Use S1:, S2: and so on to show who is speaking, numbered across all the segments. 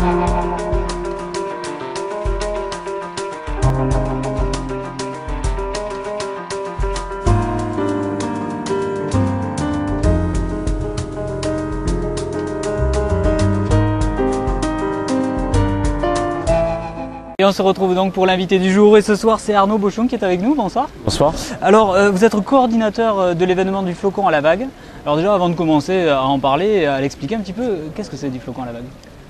S1: Et on se retrouve donc pour l'invité du jour et ce soir c'est Arnaud Bochon qui est avec nous, bonsoir.
S2: Bonsoir.
S1: Alors vous êtes coordinateur de l'événement du flocon à la vague. Alors déjà avant de commencer à en parler, à l'expliquer un petit peu, qu'est-ce que c'est du flocon à la vague?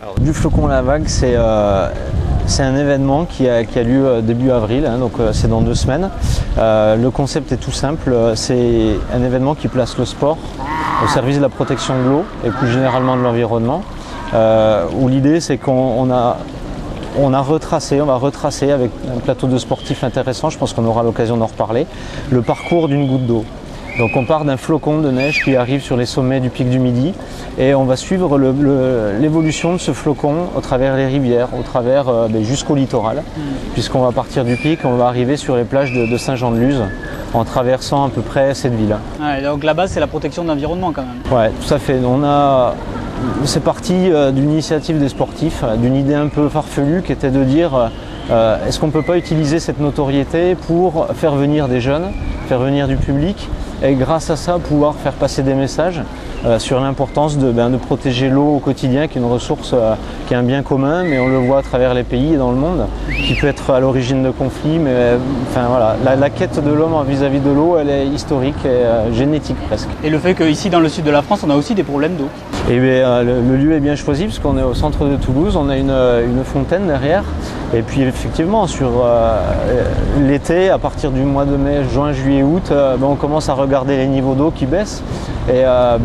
S2: Alors, du flocon à la vague, c'est un événement qui a lieu début avril, hein, donc c'est dans 2 semaines. Le concept est tout simple, c'est un événement qui place le sport au service de la protection de l'eau et plus généralement de l'environnement. Où l'idée c'est on va retracer avec un plateau de sportifs intéressant, je pense qu'on aura l'occasion d'en reparler, le parcours d'une goutte d'eau. Donc on part d'un flocon de neige qui arrive sur les sommets du pic du Midi et on va suivre l'évolution de ce flocon au travers les rivières, jusqu'au littoral, puisqu'on va partir du pic, on va arriver sur les plages de Saint-Jean-de-Luz en traversant à peu près cette ville.
S1: Ouais, donc la base c'est la protection de l'environnement quand même.
S2: Ouais, tout à fait. C'est parti d'une initiative des sportifs, d'une idée un peu farfelue qui était de dire est-ce qu'on ne peut pas utiliser cette notoriété pour faire venir des jeunes, faire venir du public et grâce à ça pouvoir faire passer des messages sur l'importance de protéger l'eau au quotidien, qui est une ressource qui est un bien commun, mais on le voit à travers les pays et dans le monde, qui peut être à l'origine de conflits. Mais enfin voilà, la quête de l'homme vis-à-vis de l'eau, elle est historique et génétique presque.
S1: Et le fait qu'ici dans le sud de la France, on a aussi des problèmes d'eau.
S2: Et le lieu est bien choisi parce qu'on est au centre de Toulouse, on a une fontaine derrière. Et puis effectivement, sur l'été, à partir du mois de mai, juin, juillet, août, on commence à regarder les niveaux d'eau qui baissent. Et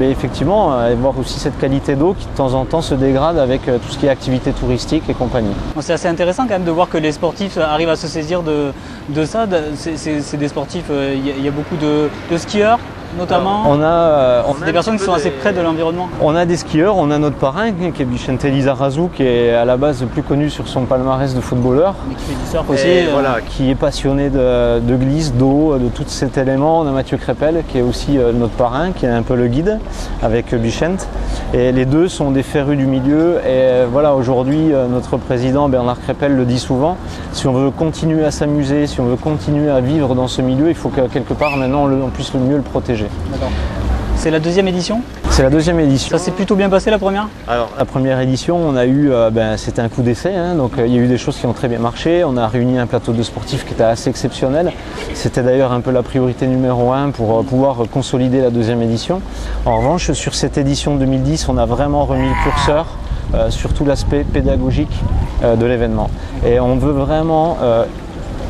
S2: effectivement, voir aussi cette qualité d'eau qui de temps en temps se dégrade avec tout ce qui est activité touristique et compagnie.
S1: C'est assez intéressant quand même de voir que les sportifs arrivent à se saisir de ça. C'est des sportifs, il y a beaucoup de skieurs notamment.
S2: On a
S1: des personnes qui sont assez près de l'environnement.
S2: On a des skieurs, on a notre parrain qui est Vicente Lizarazu, qui est à la base plus connu sur son palmarès de footballeur.
S1: Mais qui fait du surf aussi.
S2: Voilà, qui est passionné de glisse, d'eau, de tout cet élément. On a Mathieu Crépel qui est aussi notre parrain, qui est un peu le guide avec Vicente. Et les deux sont des férus du milieu. Et voilà, aujourd'hui, notre président Bernard Crépel le dit souvent, si on veut continuer à s'amuser, si on veut continuer à vivre dans ce milieu, il faut que quelque part maintenant on puisse le mieux le protéger.
S1: D'accord. C'est la 2e édition?
S2: C'est la 2e édition.
S1: Ça s'est plutôt bien passé la première?
S2: Alors la première édition, on a eu, c'était un coup d'essai, hein, donc il y a eu des choses qui ont très bien marché. On a réuni un plateau de sportifs qui était assez exceptionnel. C'était d'ailleurs un peu la priorité numéro 1 pour pouvoir consolider la 2e édition. En revanche, sur cette édition 2010, on a vraiment remis le curseur sur tout l'aspect pédagogique de l'événement. Et on veut vraiment,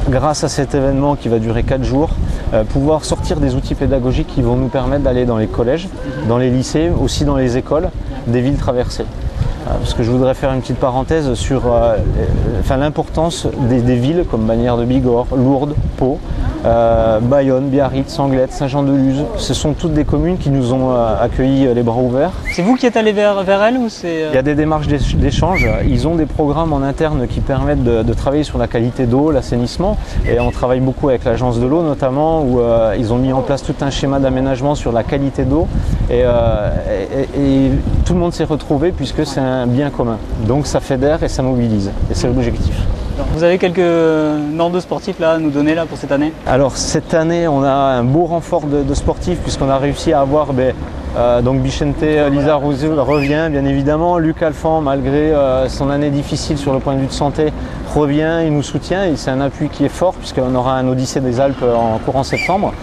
S2: grâce à cet événement qui va durer 4 jours, pouvoir sortir des outils pédagogiques qui vont nous permettre d'aller dans les collèges, dans les lycées, aussi dans les écoles des villes traversées. Parce que je voudrais faire une petite parenthèse sur l'importance des villes comme Bagnères de Bigorre, Lourdes, Pau, Bayonne, Biarritz, Sanglette, Saint-Jean-de-Luz. Ce sont toutes des communes qui nous ont accueillis les bras ouverts.
S1: C'est vous qui êtes allé vers elles ou c'est...
S2: Il y a des démarches d'échange. Ils ont des programmes en interne qui permettent de travailler sur la qualité d'eau, l'assainissement. Et on travaille beaucoup avec l'agence de l'eau notamment, où ils ont mis en place tout un schéma d'aménagement sur la qualité d'eau. Et tout le monde s'est retrouvé puisque c'est un bien commun. Donc ça fédère et ça mobilise. Et c'est l'objectif.
S1: Vous avez quelques noms de sportifs là, à nous donner là, pour cette année?
S2: Alors cette année, on a un beau renfort de sportifs puisqu'on a réussi à avoir donc Vicente Lizarazu revient bien évidemment. Luc Alphand, malgré son année difficile sur le point de vue de santé, revient, il nous soutient et c'est un appui qui est fort puisqu'on aura un Odyssée des Alpes en courant septembre.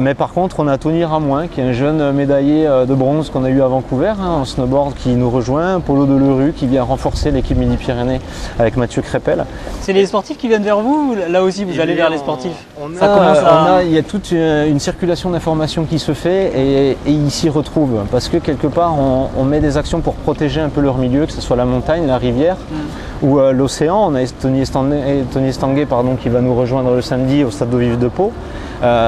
S2: Mais par contre, on a Tony Ramouin, qui est un jeune médaillé de bronze qu'on a eu à Vancouver, en snowboard, qui nous rejoint. Polo de Lerue, qui vient renforcer l'équipe Midi-Pyrénées avec Mathieu Crépel.
S1: C'est les sportifs qui viennent vers vous ou là aussi vous allez vers les sportifs?
S2: Il y a toute une circulation d'informations qui se fait et ils s'y retrouvent. Parce que quelque part, on met des actions pour protéger un peu leur milieu, que ce soit la montagne, la rivière ou l'océan. On a Tony Estanguet qui va nous rejoindre le samedi au Stade d'eau vive de Pau.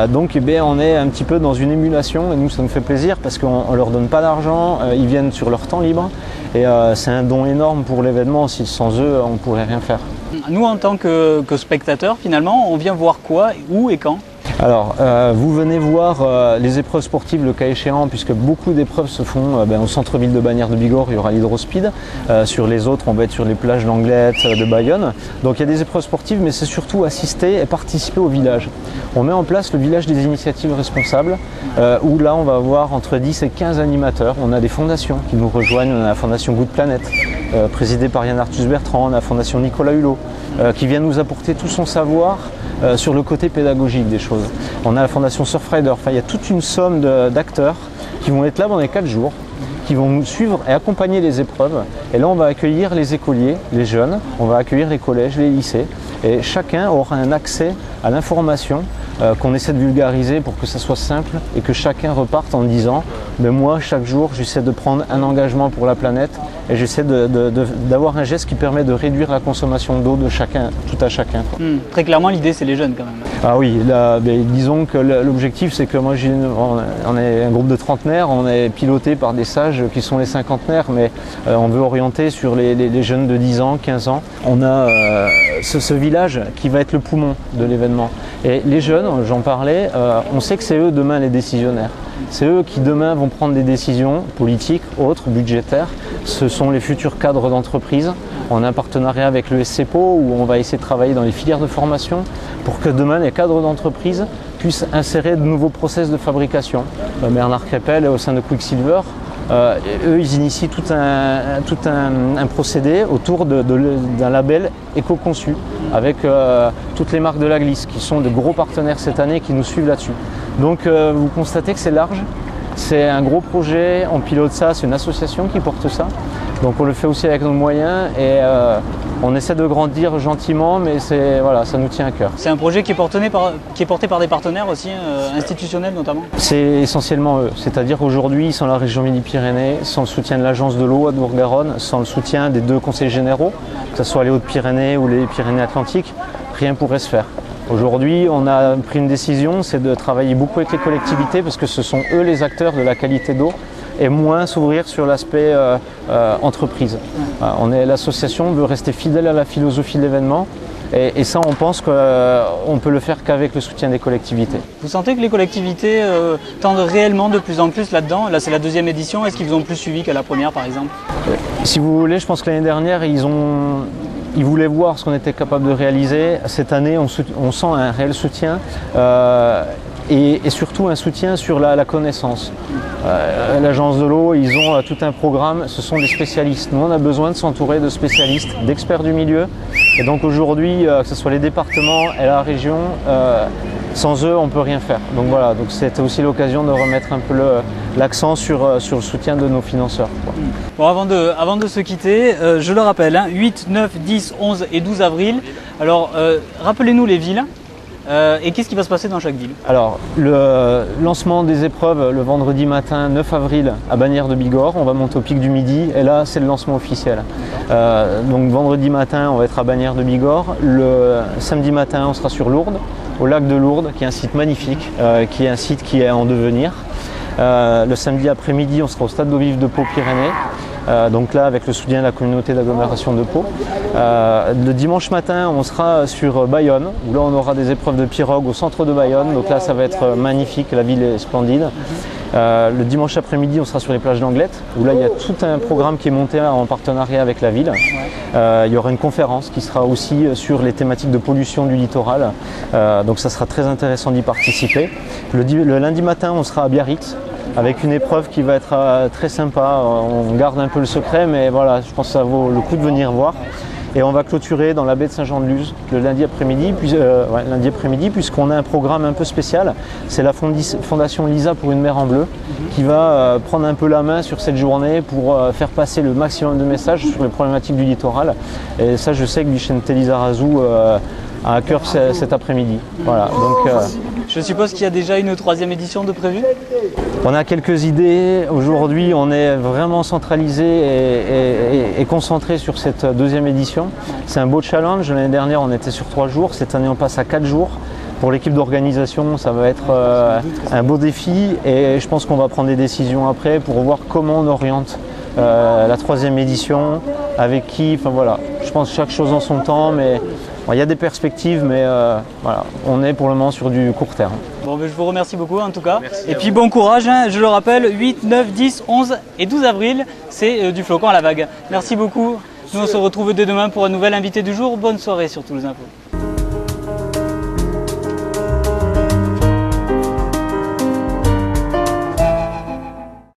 S2: Donc on est un petit peu dans une émulation et nous ça nous fait plaisir parce qu'on ne leur donne pas d'argent, ils viennent sur leur temps libre et c'est un don énorme pour l'événement. Sans eux on ne pourrait rien faire.
S1: Nous en tant que spectateurs finalement on vient voir quoi, où et quand?
S2: Alors, vous venez voir les épreuves sportives le cas échéant, puisque beaucoup d'épreuves se font au centre-ville de Bagnères de Bigorre, il y aura l'hydrospeed. Sur les autres, on va être sur les plages d'Anglet, de Bayonne. Donc il y a des épreuves sportives, mais c'est surtout assister et participer au village. On met en place le village des initiatives responsables, où là on va avoir entre 10 et 15 animateurs. On a des fondations qui nous rejoignent, on a la fondation Good Planet, présidée par Yann Arthus Bertrand, on a la fondation Nicolas Hulot, qui vient nous apporter tout son savoir sur le côté pédagogique des choses. On a la fondation Surfrider, enfin il y a toute une somme d'acteurs qui vont être là pendant les 4 jours, qui vont nous suivre et accompagner les épreuves. Et là on va accueillir les écoliers, les jeunes, on va accueillir les collèges, les lycées, et chacun aura un accès à l'information qu'on essaie de vulgariser pour que ça soit simple et que chacun reparte en disant moi chaque jour j'essaie de prendre un engagement pour la planète et j'essaie d'avoir un geste qui permet de réduire la consommation d'eau de chacun, tout à chacun.
S1: Très clairement l'idée c'est les jeunes quand même.
S2: Ah oui, là, disons que l'objectif c'est que moi on est un groupe de trentenaires, on est piloté par des sages qui sont les cinquantenaires, mais on veut orienter sur les jeunes de 10 ans, 15 ans. On a ce village qui va être le poumon de l'événement. Et les jeunes, j'en parlais, on sait que c'est eux demain les décisionnaires. C'est eux qui demain vont prendre des décisions politiques, autres, budgétaires. Ce sont les futurs cadres d'entreprise. On a un partenariat avec le SCPO où on va essayer de travailler dans les filières de formation pour que demain les cadres d'entreprise puissent insérer de nouveaux process de fabrication. Bernard Crépel au sein de Quicksilver, eux ils initient tout un procédé autour d'un label éco-conçu avec toutes les marques de la glisse qui sont de gros partenaires cette année qui nous suivent là-dessus. Donc vous constatez que c'est large, c'est un gros projet, on pilote ça, c'est une association qui porte ça. Donc on le fait aussi avec nos moyens et on essaie de grandir gentiment, mais voilà, ça nous tient à cœur.
S1: C'est un projet qui est porté par des partenaires aussi, institutionnels notamment.
S2: C'est essentiellement eux, c'est-à-dire qu'aujourd'hui, sans la région Midi-Pyrénées, sans le soutien de l'agence de l'eau à Dour-Garonne, sans le soutien des 2 conseils généraux, que ce soit les Hautes-Pyrénées ou les Pyrénées-Atlantiques, rien ne pourrait se faire. Aujourd'hui, on a pris une décision, c'est de travailler beaucoup avec les collectivités parce que ce sont eux les acteurs de la qualité d'eau et moins s'ouvrir sur l'aspect entreprise. L'association veut rester fidèle à la philosophie de l'événement et ça on pense qu'on peut le faire qu'avec le soutien des collectivités.
S1: Vous sentez que les collectivités tendent réellement de plus en plus là-dedans? Là c'est la 2e édition, est-ce qu'ils vous ont plus suivi qu'à la première par exemple?
S2: Si vous voulez, je pense que l'année dernière ils voulaient voir ce qu'on était capable de réaliser. Cette année on sent un réel soutien. Et surtout un soutien sur la connaissance. L'agence de l'eau, ils ont tout un programme, ce sont des spécialistes. Nous, on a besoin de s'entourer de spécialistes, d'experts du milieu. Et donc aujourd'hui, que ce soit les départements et la région, sans eux, on ne peut rien faire. Donc voilà, donc c'était aussi l'occasion de remettre un peu l'accent sur le soutien de nos financeurs.
S1: Bon, avant de se quitter, je le rappelle, 8, 9, 10, 11 et 12 avril. Alors, rappelez-nous les villes. Et qu'est-ce qui va se passer dans chaque ville? Alors,
S2: le lancement des épreuves le vendredi matin 9 avril à Bagnères de Bigorre, on va monter au pic du Midi et là c'est le lancement officiel. Donc vendredi matin on va être à Bagnères de Bigorre, le samedi matin on sera sur Lourdes, au lac de Lourdes qui est un site magnifique, qui est un site qui est en devenir. Le samedi après-midi on sera au stade d'eau vive de Pau-Pyrénées. Donc là avec le soutien de la communauté d'agglomération de Pau. Le dimanche matin on sera sur Bayonne où là on aura des épreuves de pirogue au centre de Bayonne, donc là ça va être magnifique, la ville est splendide. Le dimanche après-midi on sera sur les plages d'Anglet où là il y a tout un programme qui est monté en partenariat avec la ville. Il y aura une conférence qui sera aussi sur les thématiques de pollution du littoral, donc ça sera très intéressant d'y participer. Le lundi matin on sera à Biarritz avec une épreuve qui va être très sympa. On garde un peu le secret, mais voilà, je pense que ça vaut le coup de venir voir. Et on va clôturer dans la baie de Saint-Jean-de-Luz le lundi après-midi, puisqu'on a un programme un peu spécial. C'est la fondation Lisa pour une mer en bleu qui va prendre un peu la main sur cette journée pour faire passer le maximum de messages sur les problématiques du littoral. Et ça, je sais que Vicente Lizarazu a à cœur cet après-midi. Voilà, donc,
S1: je suppose qu'il y a déjà une 3e édition de prévue?
S2: On a quelques idées. Aujourd'hui, on est vraiment centralisé et concentré sur cette 2e édition. C'est un beau challenge. L'année dernière, on était sur 3 jours. Cette année, on passe à 4 jours. Pour l'équipe d'organisation, ça va être un beau défi et je pense qu'on va prendre des décisions après pour voir comment on oriente la 3e édition, avec qui, enfin voilà. Je pense chaque chose en son temps, mais Bon, il y a des perspectives, mais voilà, on est pour le moment sur du court terme.
S1: Bon, je vous remercie beaucoup en tout cas. Et puis bon courage, hein, je le rappelle, 8, 9, 10, 11 et 12 avril, c'est du flocon à la vague. Merci beaucoup. Nous on se retrouve dès demain pour un nouvel invité du jour. Bonne soirée sur Toulouse Info.